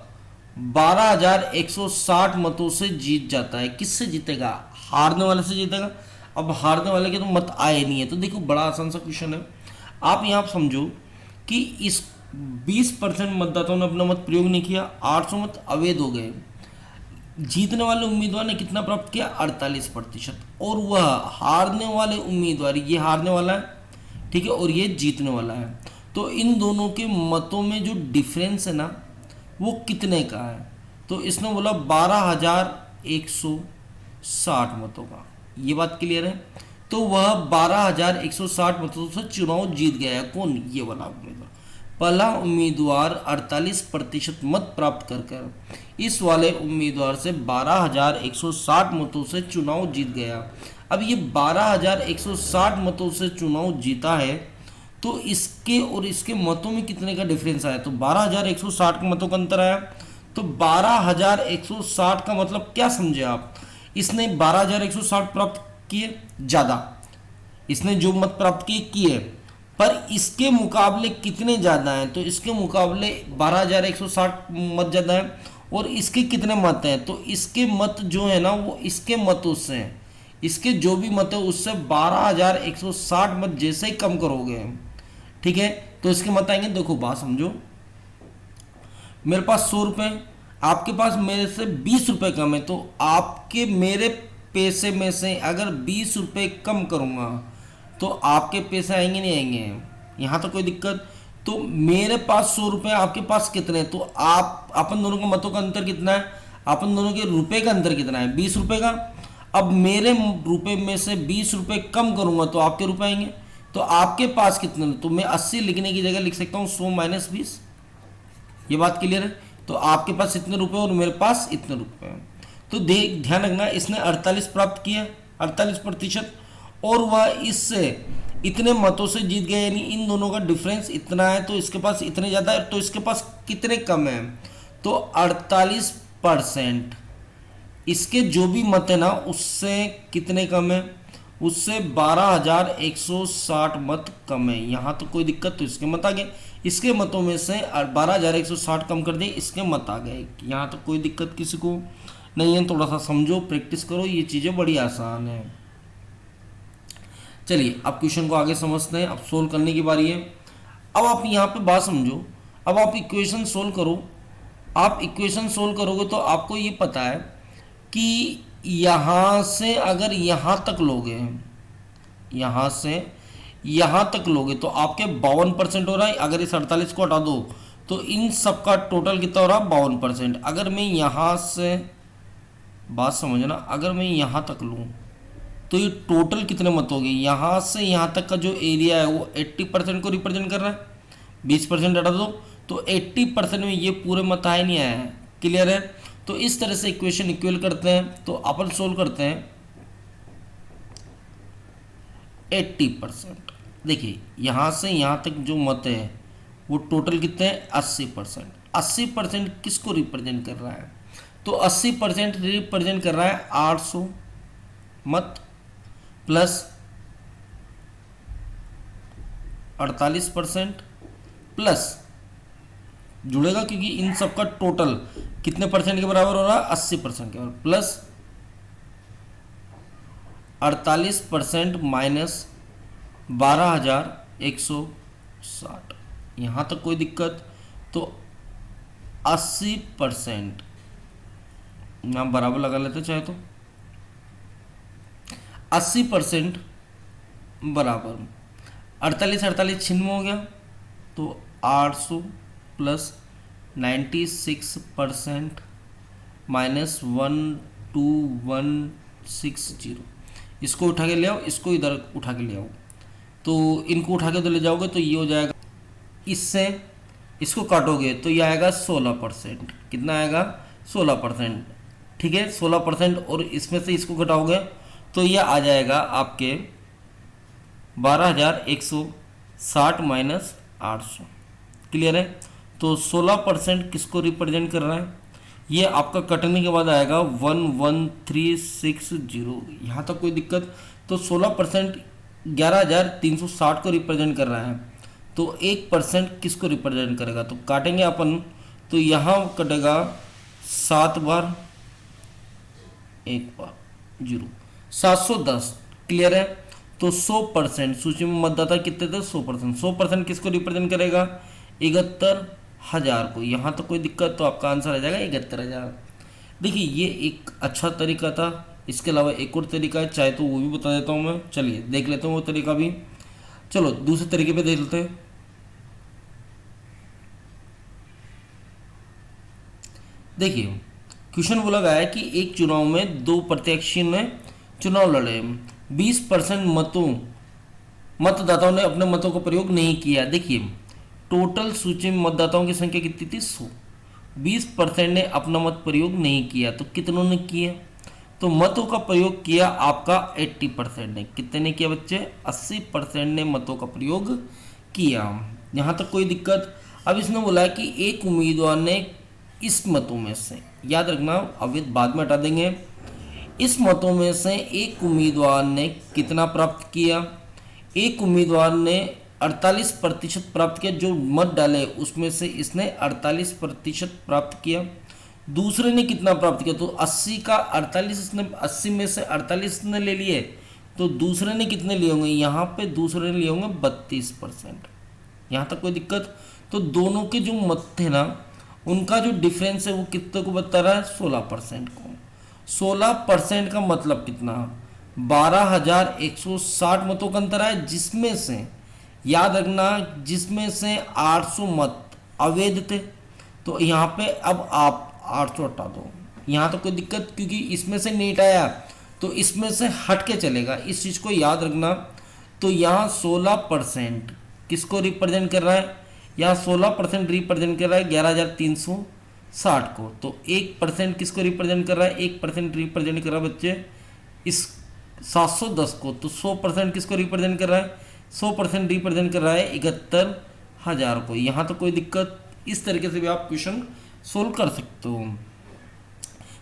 12,160 मतों से जीत जाता है। किससे जीतेगा? हारने वाले से जीतेगा। अब हारने वाले के तो मत आए नहीं है। तो देखो बड़ा आसान सा क्वेश्चन है। आप यहाँ समझो कि इस 20% मतदाताओं ने अपना मत प्रयोग नहीं किया, 800 मत अवैध हो गए। जीतने वाले उम्मीदवार ने कितना प्राप्त किया, 48%, और वह हारने वाले उम्मीदवार, ये हारने वाला है, ठीक है, और ये जीतने वाला है। तो इन दोनों के मतों में जो डिफरेंस है ना, वो कितने का है? तो इसने बोला 12,160 मतों का। ये बात क्लियर है। तो वह 12,160 मतों से चुनाव जीत गया है। कौन? ये वाला उम्मीदवार। पहला उम्मीदवार 48% मत प्राप्त कर इस वाले उम्मीदवार से 12,160 मतों से चुनाव जीत गया। अब ये 12,160 मतों से चुनाव जीता है, तो इसके और इसके मतों में कितने का डिफरेंस आया? तो 12,160 मतों का अंतर आया। तो 12,160 का मतलब क्या समझे आप? इसने 12,160 प्राप्त किए ज़्यादा, इसने जो मत प्राप्त किए, पर इसके मुकाबले कितने ज़्यादा हैं? तो इसके मुकाबले 12,160 मत ज़्यादा है। और इसके कितने मत हैं? तो इसके मत जो है ना, वो इसके मतों से हैं। इसके जो भी मत है उससे 12,160 मत जैसे ही कम करोगे, ठीक है, तो इसके मत आएंगे। देखो बात समझो, मेरे पास 100 रुपये, आपके पास मेरे से 20 रुपये कम है, तो आपके मेरे पैसे में से अगर 20 रुपये कम करूँगा तो आपके पैसे आएंगे नहीं आएंगे? यहाँ तो कोई दिक्कत। तो मेरे पास 100 रुपये, आपके पास कितने? तो आप अपन दोनों के मतों का अंतर कितना है? अपन दोनों के रुपए का अंतर कितना है? 20 रुपये का। अब मेरे रुपए में से 20 रुपये कम करूँगा तो आपके रुपए आएंगे। तो आपके पास कितने? तो मैं 80 लिखने की जगह लिख सकता हूँ 100 माइनस 20। ये बात क्लियर है। तो आपके पास इतने रुपए और मेरे पास इतने रुपए हैं। तो ध्यान रखना, इसने 48 प्राप्त किया, 48%, और वह इससे इतने मतों से जीत गए, यानी इन दोनों का डिफरेंस इतना है। तो इसके पास इतने ज़्यादा है, तो इसके पास कितने कम है? तो 48%। इसके जो भी मत है ना, उससे कितने कम है? उससे 12,160 मत कम है। यहाँ तो कोई दिक्कत, तो इसके मत आ गए। इसके मतों में से 12,160 कम कर दिए, इसके मत आ गए। यहाँ तो कोई दिक्कत किसी को नहीं है। थोड़ा सा समझो, प्रैक्टिस करो, ये चीज़ें बड़ी आसान है। चलिए अब क्वेश्चन को आगे समझते हैं। अब सोल्व करने की बारी है। अब आप यहाँ पे बात समझो। अब आप इक्वेशन सोल्व करो आप इक्वेशन सोल्व करोगे तो आपको ये पता है कि यहाँ से अगर यहाँ तक लोगे, यहाँ से यहाँ तक लोगे तो आपके 52% हो रहा है। अगर इस 48 को हटा दो तो इन सब का टोटल कितना हो रहा है, 52%। अगर मैं यहाँ से, बात समझना, अगर मैं यहाँ तक लूँ तो ये टोटल कितने मत हो गए, यहाँ से यहाँ तक का जो एरिया है वो 80% को रिप्रेजेंट कर रहा है। 20% हटा दो तो 80% में ये पूरे मत आए नहीं आए हैं। क्लियर है? तो इस तरह से इक्वेशन इक्वल करते हैं। तो अपन सोल्व करते हैं 80%। देखिए यहाँ से यहाँ तक जो मत है वो टोटल कितने हैं, 80%। 80% किसको रिप्रेजेंट कर रहा है, तो 80% रिप्रेजेंट कर रहा है 800 मत प्लस 48% प्लस जुड़ेगा क्योंकि इन सब का टोटल कितने परसेंट के बराबर हो रहा है, 80% के बराबर, प्लस 48% माइनस 12,160। यहाँ तक कोई दिक्कत? तो 80% यहाँ बराबर लगा लेते चाहे तो, 80% बराबर 48 छिन्न हो गया तो 800 प्लस 96% माइनस 12160। इसको उठा के ले आओ, इसको इधर उठा के ले आओ, तो इनको उठा के तो ले जाओगे तो ये हो जाएगा, इससे इसको काटोगे तो ये आएगा 16%। कितना आएगा, 16%। ठीक है, 16%। और इसमें से इसको घटाओगे तो ये आ जाएगा आपके 12,160 माइनस 800। क्लियर है? तो 16% किसको रिप्रेजेंट कर रहा है, ये आपका कटने के बाद आएगा 11360। यहाँ तक कोई दिक्कत? तो 16% 11,360 को रिप्रेजेंट कर रहा है। तो 1% किसको रिप्रेजेंट करेगा, तो काटेंगे अपन, तो यहाँ कटेगा 7 बार, 1 बार 0, 710। क्लियर है? तो 100% सूची में मतदाता कितने थे, 100%। 100% किसको रिप्रेजेंट करेगा, 71,000 को। यहाँ तो कोई दिक्कत? तो आपका आंसर आ जाएगा 71,000। देखिए ये एक अच्छा तरीका था। इसके अलावा एक और तरीका है, चाहे तो वो भी बता देता हूँ मैं। चलिए देख लेते हैं वो तरीका भी। चलो दूसरे तरीके पे देख लेते हैं। देखिए क्वेश्चन बोला गया है कि एक चुनाव में 2 प्रत्याशी ने चुनाव लड़े, 20% मतदाताओं ने अपने मतों का प्रयोग नहीं किया। देखिए टोटल सूची में मतदाताओं की संख्या कितनी थी, 100। 20% ने अपना मत प्रयोग नहीं किया, तो कितनों ने किया, तो मतों का प्रयोग किया आपका 80% ने। कितने ने किया बच्चे, 80% ने मतों का प्रयोग किया। यहाँ तक कोई दिक्कत? अब इसने बोला है कि एक उम्मीदवार ने इस मतों में से, याद रखना अवैध बाद में हटा देंगे, इस मतों में से एक उम्मीदवार ने कितना प्राप्त किया, एक उम्मीदवार ने 48% प्राप्त किया। जो मत डाले उसमें से इसने 48% प्राप्त किया। दूसरे ने कितना प्राप्त किया, तो 80 का 48, इसने 80 में से 48 ने ले लिए, तो दूसरे ने कितने लिए होंगे, यहाँ पे दूसरे ने लिए होंगे 32%। यहाँ तक कोई दिक्कत? तो दोनों के जो मत थे ना, उनका जो डिफरेंस है वो कितने को बता रहा है, 16% को। 16% का मतलब कितना, 12,160 मतों का अंतर है, जिसमें से याद रखना, जिसमें से 800 मत अवैध थे। तो यहाँ पे अब आप 800 हटा दो, यहाँ तो कोई दिक्कत, क्योंकि इसमें से नहीं हटाया तो इसमें से हट के चलेगा, इस चीज़ को याद रखना। तो यहाँ 16% किसको रिप्रेजेंट कर रहा है, यहाँ 16% रिप्रेजेंट कर रहा है 11,360 को। तो 1% किसको रिप्रेजेंट कर रहा है, 1% रिप्रेजेंट कर रहा है बच्चे इस 710 को। तो 100% किसको रिप्रेजेंट कर रहा है, 100% रिप्रेजेंट कर रहा है 71,000 को। यहाँ तो कोई दिक्कत? इस तरीके से भी आप क्वेश्चन सोल्व कर सकते हो।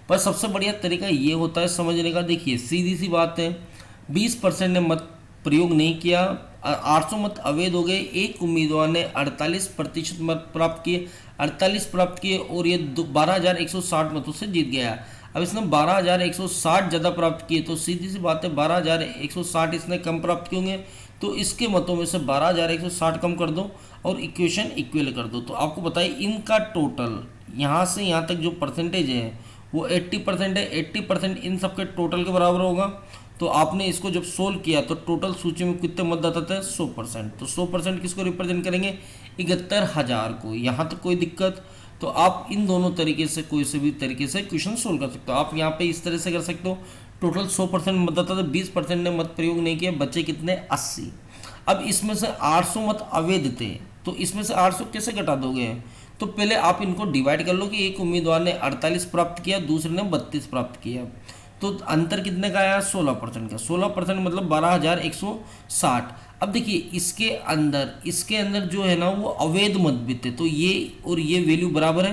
पर सबसे बढ़िया तरीका ये होता है समझने का। देखिए सीधी सी बात है, 20% ने मत प्रयोग नहीं किया, 800 मत अवैध हो गए, एक उम्मीदवार ने 48% मत प्राप्त किए, 48 प्राप्त किए और ये 12,160 मतों से जीत गया। अब इसने 12,160 ज़्यादा प्राप्त किए, तो सीधी सी बात है 12,160 इसने कम प्राप्त किए होंगे, तो इसके मतों में से 12,160 कम कर दो और इक्वेशन इक्वल कर दो। तो आपको बताइए इनका टोटल यहाँ से यहाँ तक जो परसेंटेज है वो 80% है। 80% इन सबके टोटल के बराबर होगा। तो आपने इसको जब सोल्व किया तो टोटल सूची में कितने मतदाता थे? 100%। तो 100% किसको रिप्रेजेंट करेंगे? 71,000 को। यहाँ तक कोई दिक्कत? तो आप इन दोनों तरीके से कोई से भी तरीके से क्वेश्चन सोल्व कर सकते हो। आप यहाँ पे इस तरह से कर सकते हो, टोटल 100% मतदाता थे, 20% ने मत प्रयोग नहीं किया, बच्चे कितने? 80। अब इसमें से 800 मत अवैध थे, तो इसमें से 800 कैसे घटा दोगे? तो पहले आप इनको डिवाइड कर लो कि एक उम्मीदवार ने 48 प्राप्त किया, दूसरे ने 32 प्राप्त किया। तो अंतर कितने का आया? 16% का। 16% मतलब 12,160। अब देखिए इसके अंदर जो है ना वो अवैध मत भी थे, तो ये और ये वैल्यू बराबर है।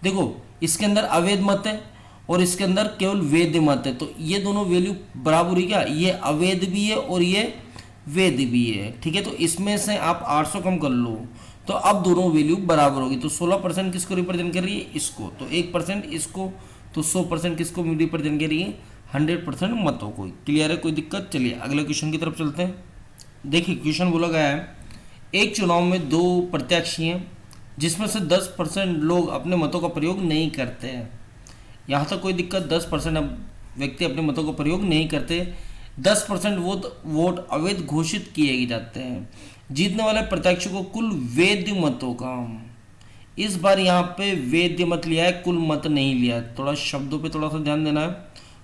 देखो इसके अंदर अवैध मत है और इसके अंदर केवल वैध मत है, तो ये दोनों वैल्यू बराबर ही क्या? ये अवैध भी है और ये वैध भी है। ठीक है, तो इसमें से आप 800 कम कर लो तो अब दोनों वैल्यू बराबर होगी। तो 16% किसको रिप्रेजेंट कर रही है? इसको। तो 1% इसको। तो 100% किसको रिप्रेजेंट कर रही है? 100% मतों को। क्लियर है? कोई दिक्कत? चलिए अगले क्वेश्चन की तरफ चलते हैं। देखिए क्वेश्चन बोला गया है, एक चुनाव में 2 प्रत्याशी हैं जिसमें से 10% लोग अपने मतों का प्रयोग नहीं करते हैं। यहाँ तक कोई दिक्कत? 10% व्यक्ति अपने मतों का प्रयोग नहीं करते। 10% वोट अवैध घोषित किए जाते हैं। जीतने वाले प्रत्याशी को कुल वैध मतों का, इस बार यहाँ पे वैध मत लिया है, कुल मत नहीं लिया है। थोड़ा शब्दों पे थोड़ा सा ध्यान देना है।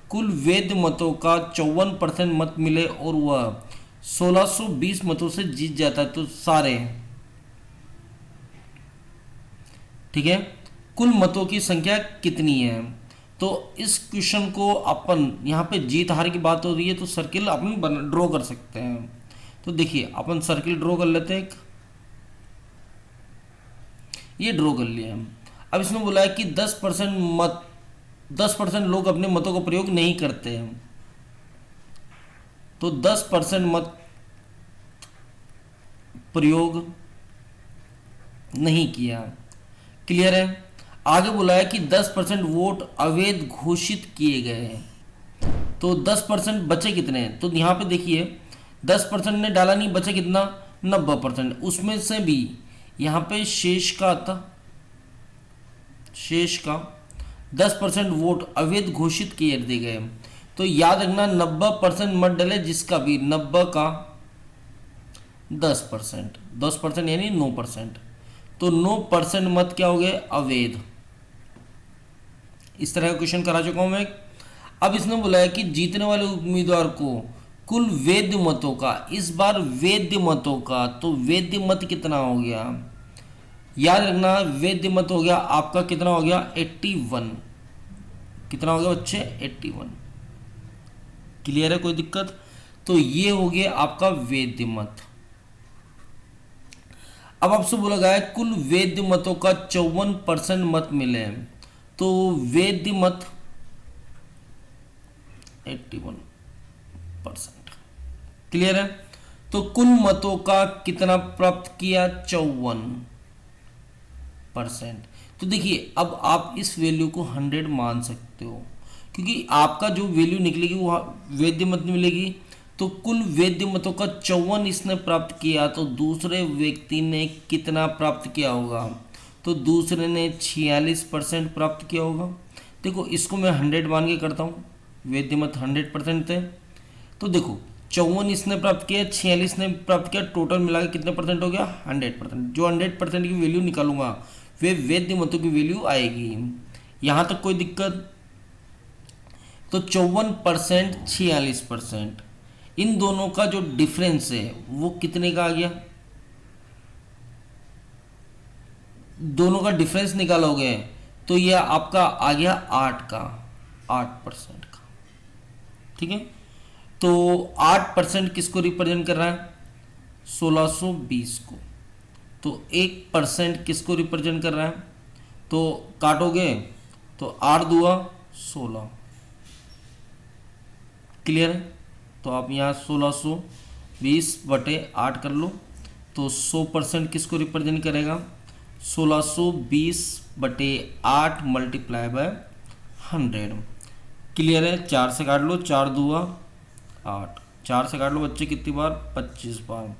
कुल वैध मतों का 54% मत मिले और वह 1620 मतों से जीत जाता है। तो सारे, ठीक है, कुल मतों की संख्या कितनी है? तो इस क्वेश्चन को अपन यहाँ पे जीत हार की बात हो रही है तो सर्किल अपन ड्रॉ कर सकते हैं। तो देखिए अपन सर्किल ड्रॉ कर लेते हैं। ये ड्रॉ कर लिया हम। अब इसमें बोला है कि 10% लोग अपने मतों का प्रयोग नहीं करते हैं। तो 10% मत प्रयोग नहीं किया। क्लियर है? आगे बोला है कि 10% वोट अवैध घोषित किए गए हैं। तो 10% बचे कितने हैं? तो यहाँ पे देखिए 10% ने डाला नहीं, बचे कितना? 90%। उसमें से भी यहाँ पे शेष का 10% वोट अवैध घोषित किए दिए गए। तो याद रखना 90% मत डले, जिसका भी 90 का 10% यानी 9%। तो 9% मत क्या हो गए? अवैध। इस तरह का क्वेश्चन करा चुका हूं मैं। अब इसने बोला है कि जीतने वाले उम्मीदवार को कुल वैध मतों का, इस बार वैध मतों का, तो वैध मत कितना हो गया? याद रखना वैध मत हो गया आपका कितना हो गया? 81। कितना हो गया बच्चे? 81। क्लियर है? कोई दिक्कत? तो ये हो गया आपका वैध मत। अब आपसे बोला गया है कुल वैध मतों का 54% मत मिले, तो वैध मत 81%। क्लियर है? तो कुल मतों का कितना प्राप्त किया? 54%। तो देखिए अब आप इस वैल्यू को 100 मान सकते हो, क्योंकि आपका जो वैल्यू निकलेगी वो वैध मत मिलेगी। तो कुल वैध मतों का 54 इसने प्राप्त किया, तो दूसरे व्यक्ति ने कितना प्राप्त किया होगा? तो दूसरे ने 46% प्राप्त किया होगा। देखो इसको मैं 100 मान के करता हूँ, वैध मत 100% थे। तो देखो 54 इसने प्राप्त किया, 46 ने प्राप्त किया, टोटल मिला के कितने परसेंट हो गया? 100%। जो 100% की वैल्यू निकालूंगा वे वैध मतों की वैल्यू आएगी। यहाँ तक कोई दिक्कत? तो 54% 46%, इन दोनों का जो डिफरेंस है वो कितने का आ गया? दोनों का डिफरेंस निकालोगे तो यह आपका आ गया 8% का। ठीक है, तो 8% किसको रिप्रेजेंट कर रहा है? 1620 को। तो 1% किसको रिप्रेजेंट कर रहा है? तो काटोगे तो 8 दूआ 16। क्लियर है? तो आप यहाँ 1620/8 कर लो, तो 100% किसको रिप्रेजेंट करेगा? 1620/8 मल्टीप्लाई बाय 100। क्लियर है? 4 से काट लो, 4 दूआ 8, 4 से काट लो बच्चे कितनी बार, 25 बार।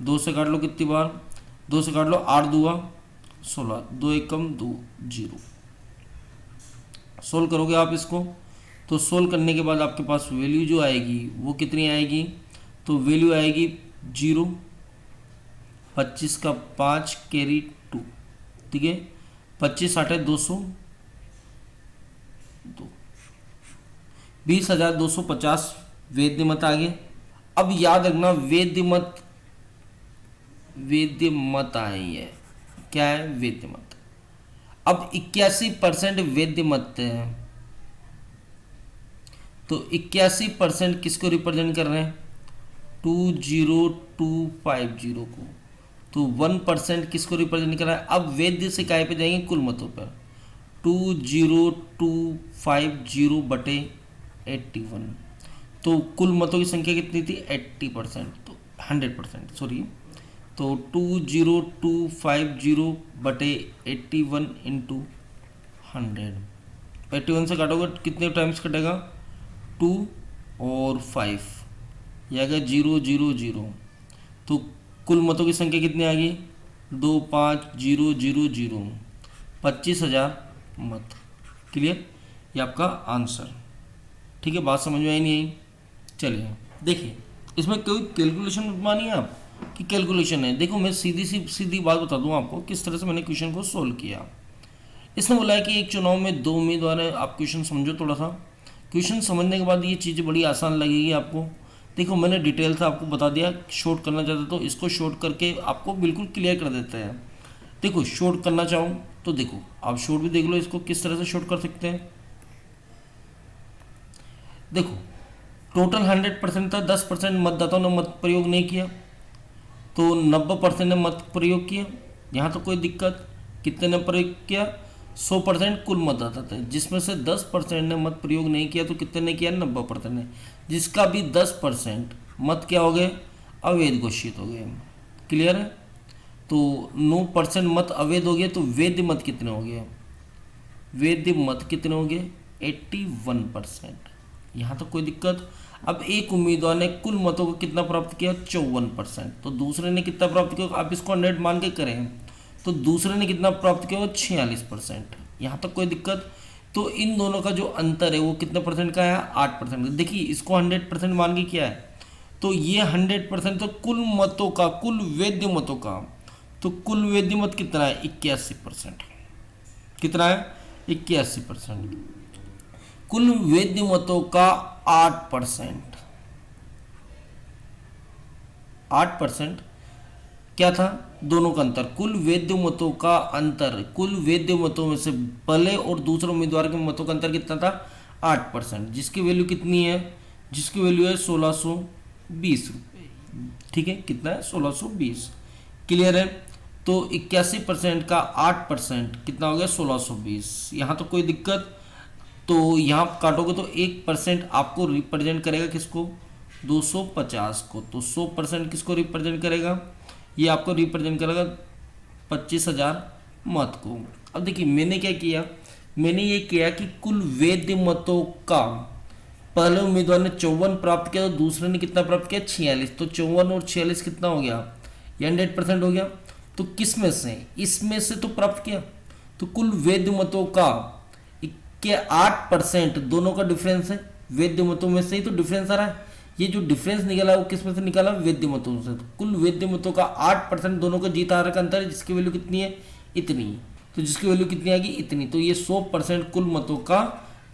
2 से काट लो कितनी बार, 2 से काट लो 8 दूआ 16, 2 1 कम 2 0। सोल्व करोगे आप इसको, तो सोल्व करने के बाद आपके पास वैल्यू जो आएगी वो कितनी आएगी, तो वैल्यू आएगी 0, 25 का 5 कैरी 2, ठीक है। 25 8 200 2, 20,250 वेद्य मत आ गए। अब याद रखना वेद्य मत आई है, क्या है वेद्य मत। अब 81% वेद्य मत है, तो 81% किसको रिप्रेजेंट कर रहे हैं, 20250 को। तो 1% किसको रिप्रेजेंट कर रहा है, अब वेद्य से काय पे जाएंगे, कुल मतों पर। 20250 बटे 81, तो कुल मतों की संख्या कितनी थी 80%, तो 100% सॉरी, तो 20250 बटे 81 इंटू 100। 81 से काटोगे कितने टाइम्स कटेगा, 2 और 5, यह आ गया 0 0 0। तो कुल मतों की संख्या कितनी आ गई, 25000, 25,000 मत। क्लियर, ये आपका आंसर। ठीक है, बात समझ में आई नहीं आई। चलिए देखिए, इसमें कोई कैलकुलेशन मानिए आप कि कैलकुलेशन है। देखो मैं सीधी बात बता दूं आपको किस तरह से मैंने क्वेश्चन को सोल्व किया। इसने बोला है कि एक चुनाव में 2 उम्मीदवार हैं, आप क्वेश्चन समझो थोड़ा सा। क्वेश्चन समझने के बाद ये चीज़ें बड़ी आसान लगेगी आपको। देखो मैंने डिटेल से आपको बता दिया, शॉर्ट करना चाहते तो इसको शॉर्ट करके आपको बिल्कुल क्लियर कर देते हैं। देखो शॉर्ट करना चाहो तो देखो आप शॉर्ट भी देख लो, इसको किस तरह से शॉर्ट कर सकते हैं। देखो टोटल 100% था, 10% मतदाताओं ने मत प्रयोग नहीं किया, तो 90% ने मत प्रयोग किया। यहाँ तो कोई दिक्कत, कितने ने प्रयोग किया, 100% कुल मतदाता थे, जिसमें से 10% ने मत प्रयोग नहीं किया, तो कितने ने किया, 90% ने, जिसका भी 10% मत क्या हो गए, अवैध घोषित हो गए। क्लियर है, तो 9% मत अवैध हो गए, तो वैध मत कितने हो गए, वैध मत कितने हो गए, 81%। यहाँ तक कोई दिक्कत। अब एक उम्मीदवार ने कुल मतों को कितना प्राप्त किया, 54%, तो दूसरे ने कितना प्राप्त किया, आप इसको 100 मान के करें, तो दूसरे ने कितना प्राप्त किया, 46%। यहाँ तक कोई दिक्कत। तो इन दोनों का जो अंतर है वो कितने परसेंट का है, 8%। देखिए इसको 100% मान के किया है, तो ये 100% तो कुल मतों का, कुल वैध मतों का, तो कुल वैध मत कितना है, 81%। कितना है, 81%। कुल वैध मतों का 8%। 8% क्या था, दोनों का अंतर, कुल वैध मतों का अंतर, कुल वैध मतों में से पहले और दूसरे उम्मीदवार के मतों का अंतर कितना था, 8%, जिसकी वैल्यू कितनी है, जिसकी वैल्यू है 1620 रुपये। ठीक है, कितना है, 1620। क्लियर है, तो 81% का 8% कितना हो गया, 1620। यहाँ तो कोई दिक्कत। तो यहाँ काटोगे तो 1% आपको रिप्रेजेंट करेगा किसको, 250 को, तो 100% किसको रिप्रेजेंट करेगा, ये आपको रिप्रेजेंट करेगा 25,000 मत को। अब देखिए मैंने क्या किया, मैंने ये किया कि कुल वैध मतों का पहले उम्मीदवार ने 54 प्राप्त किया, तो दूसरे ने कितना प्राप्त किया, 46, तो 54 और 46 कितना हो गया, ये 100% हो गया। तो किस में से, इसमें से तो प्राप्त किया, तो कुल वैध मतों का के 8% दोनों का डिफरेंस है, वैध मतों में से ही तो डिफरेंस आ रहा है। ये जो डिफरेंस निकला वो किस में से निकाला, वैध मतों से। तो कुल वैध मतों का 8% दोनों का जीत हार का अंतर है, जिसकी वैल्यू कितनी है, इतनी। तो जिसकी वैल्यू कितनी आ गई, इतनी। तो ये 100% कुल मतों का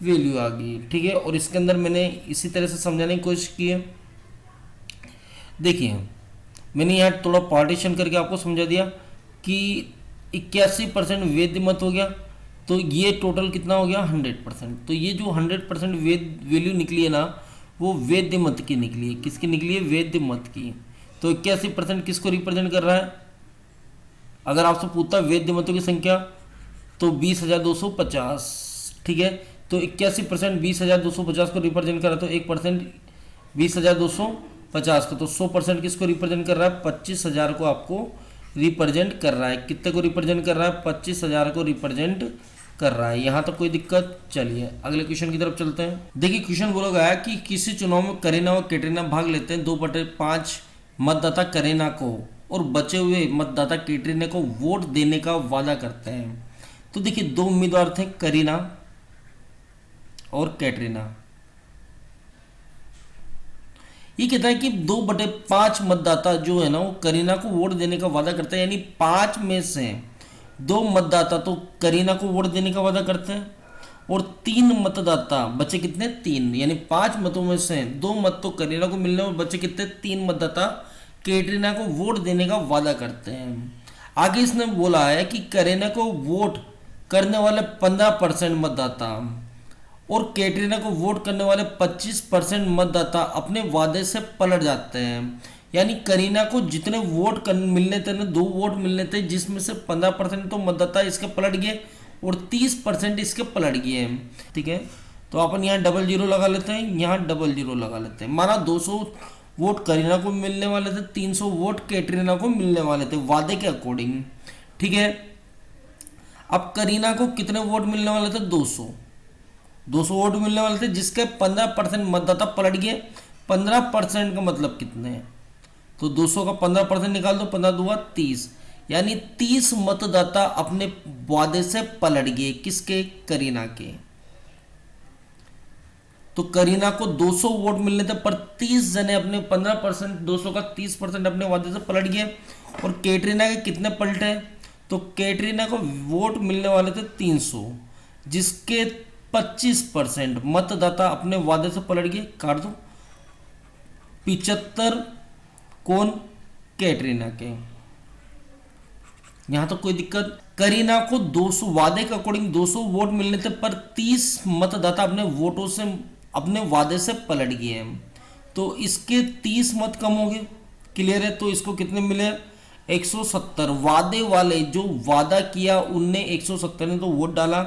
वैल्यू आ गई। ठीक है, और इसके अंदर मैंने इसी तरह से समझाने की कोशिश की है। देखिए मैंने यहाँ थोड़ा पार्टीशन करके आपको समझा दिया कि 81% वैध मत हो गया, तो ये टोटल कितना हो गया, 100%। तो ये जो 100% वैल्यू निकली है ना, वो वैध मत की निकली है। किसकी निकली है, वैध मत की। तो 81% किसको रिप्रेजेंट कर रहा है, अगर आपसे पूछता वैध मतों की संख्या तो 20,250। ठीक है, तो 81% 20,250 को रिप्रेजेंट कर रहा है, तो 1% 20,250 को, तो 100% किसको रिप्रेजेंट कर रहा है, 25,000 को आपको रिप्रेजेंट कर रहा है। कितने को रिप्रेजेंट कर रहा है, 25,000 को रिप्रेजेंट कर रहा है। यहाँ तक कोई दिक्कत? चलिए अगले क्वेश्चन की तरफ चलते हैं। देखिए क्वेश्चन बोला गया है कि किसी चुनाव में करीना और कैटरीना भाग लेते हैं, 2/5 मतदाता करीना को और बचे हुए मतदाता कैटरीना को वोट देने का वादा करते हैं। तो देखिए दो उम्मीदवार थे, करीना और कैटरीना। ये कहता है कि 2/5 मतदाता जो है ना वो करीना को वोट देने का वादा करते हैं, यानी 5 में से 2 मतदाता तो करीना को वोट देने का वादा करते हैं और 3 मतदाता बचे कितने? 3, यानी 5 मतों में से 2 मत तो करीना को मिलने और बचे कितने? 3 मतदाता कैटरीना को वोट देने का वादा करते हैं। आगे इसने बोला है कि करीना को वोट करने वाले 15% मतदाता और कैटरीना को वोट करने वाले 25% मतदाता अपने वादे से पलट जाते हैं। यानी करीना को जितने वोट मिलने थे ना, 2 वोट मिलने थे, जिसमें से 15% तो मतदाता इसके पलट गए और 30% इसके पलट गए। ठीक है, तो अपन यहाँ 00 लगा लेते हैं, यहाँ 00 लगा लेते हैं। माना 200 वोट करीना को मिलने वाले थे, 300 वोट कैटरीना को मिलने वाले थे वादे के अकॉर्डिंग। ठीक है, अब करीना को कितने वोट मिलने वाले थे? 200 वोट मिलने वाले थे, जिसके 15% मतदाता पलट गए। 15% का मतलब कितने हैं? तो 200 का 15% निकाल दो, 15 दूआ 30, यानी 30 मतदाता अपने वादे से पलट गए। किसके? करीना के। तो करीना को 200 वोट मिलने थे पर 30 जने अपने 15%, 200 का 30% अपने वादे से पलट गए। और कैटरीना के कितने पलटे? तो कैटरीना को वोट मिलने वाले थे 300, जिसके 25% मतदाता अपने वादे से पलट गए। काट दो, 75 कौन? कैटरीना के। यहां तो कोई दिक्कत? करीना को 200 वादे के अकॉर्डिंग 200 वोट मिलने थे पर 30 मतदाता अपने वोटों से अपने वादे से पलट गए हैं, तो इसके 30 मत कम हो गए। क्लियर है? तो इसको कितने मिले? 170। वादे वाले जो वादा किया उनने 170 ने तो वोट डाला।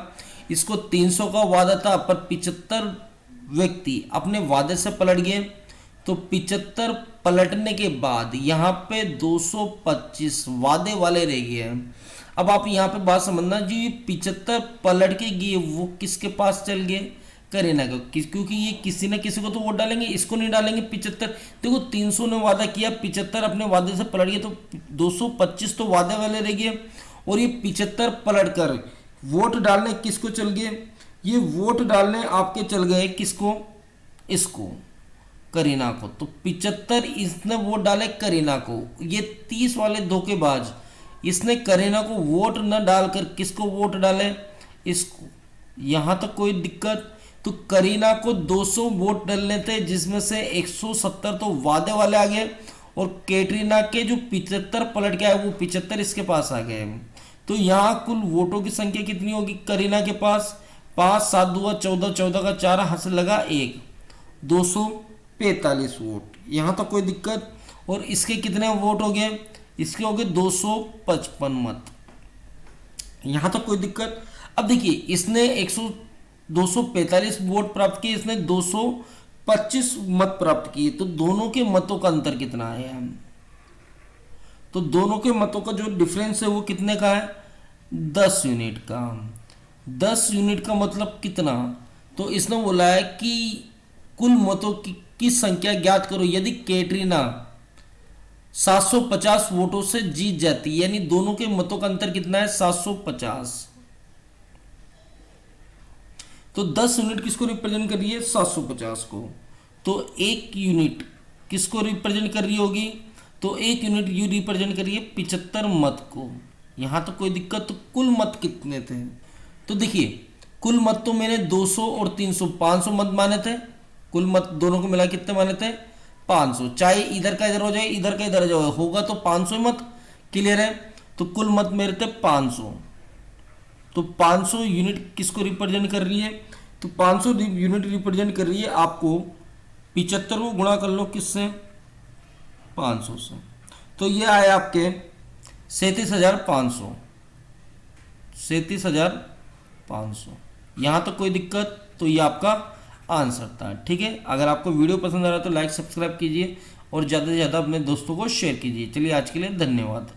इसको 300 का वादा था पर 75 व्यक्ति अपने वादे से पलट गए, तो 75 पलटने के बाद यहाँ पे 225 वादे वाले रह गए हैं। अब आप यहाँ पे बात समझना, जो ये 75 पलट के गए वो किसके पास चल गए? करीना को, क्योंकि ये किसी न किसी को तो वोट डालेंगे, इसको नहीं डालेंगे। 75 देखो, 300 ने वादा किया, 75 अपने वादे से पलट गए, तो 225 तो वादे वाले रह गए और ये 75 पलट कर वोट डालने किसको चल गए? ये वोट डालने आपके चल गए किसको? इसको, करीना को। तो 75 इसने वोट डाले करीना को। ये 30 वाले धोखेबाज, इसने करीना को वोट न डालकर किसको वोट डाले? इसको। यहां तक कोई दिक्कत? तो करीना को 200 वोट डालने थे, जिसमें से 170 तो वादे वाले आ गए और कैटरीना के जो 75 पलट के आए वो 75 इसके पास आ गए। तो यहाँ कुल वोटों की संख्या कितनी होगी करीना के पास? 5, 7 दूआ 14, 14 का 4 हासिल लगा 1, 245 वोट। यहाँ तक कोई दिक्कत? और इसके कितने वोट हो गए? इसके हो गए 255 मत। यहाँ तक कोई दिक्कत? अब देखिए, इसने 245 वोट प्राप्त किए, इसने 225 मत प्राप्त किए, तो दोनों के मतों का अंतर कितना है? तो दोनों के मतों का जो डिफरेंस है वो कितने का है? 10 यूनिट का। 10 यूनिट का मतलब कितना? तो इसने बोला है कि कुल मतों की संख्या ज्ञात करो यदि कैटरीना 750 वोटों से जीत जाती, यानी दोनों के मतों का अंतर कितना है? 750। तो 10 यूनिट किसको रिप्रेजेंट कर रही है? 750 को। तो 1 यूनिट किसको रिप्रेजेंट कर रही होगी? तो 1 यूनिट यू रिप्रेजेंट कर रही है 75 मत को। यहां तो कोई दिक्कत? तो कुल मत कितने थे? तो देखिए, कुल मत तो मैंने 200 और 300 500 मत माने थे। कुल मत दोनों को मिला कितने माने थे? 500। चाहे इधर का इधर हो जाए, इधर का इधर हो जाए, होगा तो 500 मत। क्लियर है? तो कुल मत मेरे थे 500। तो 500 यूनिट किसको रिप्रेजेंट कर रही है? तो 500 यूनिट रिप्रेजेंट कर रही है आपको 75 को गुणा कर लो किससे? 500 से। तो ये आए आपके 37,500। 37,500। यहाँ तक कोई दिक्कत? तो ये आपका आंसर था। ठीक है, अगर आपको वीडियो पसंद आ रहा है तो लाइक सब्सक्राइब कीजिए और ज़्यादा से ज़्यादा अपने दोस्तों को शेयर कीजिए। चलिए आज के लिए धन्यवाद।